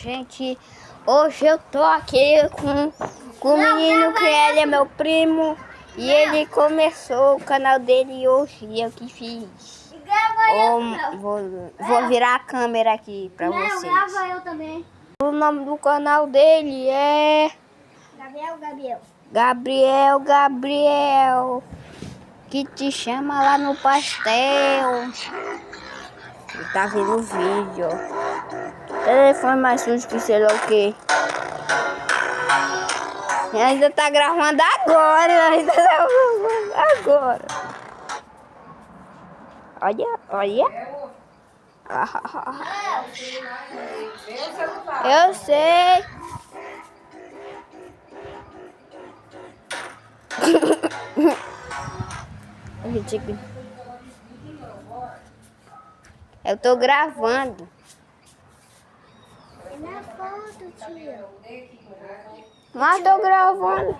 Gente, hoje eu tô aqui com o menino que ele é meu primo. E ele começou o canal dele hoje e eu que fiz. Vou virar a câmera aqui pra vocês. Grava eu também. O nome do canal dele é... Gabriel. Que te chama lá no pastel. Ele tá vendo o vídeo. Telefone mais sujo que sei lá o que. E ainda tá gravando agora. Olha. Eu sei. Eu tô gravando. Na foto, tio. Mas tô gravando.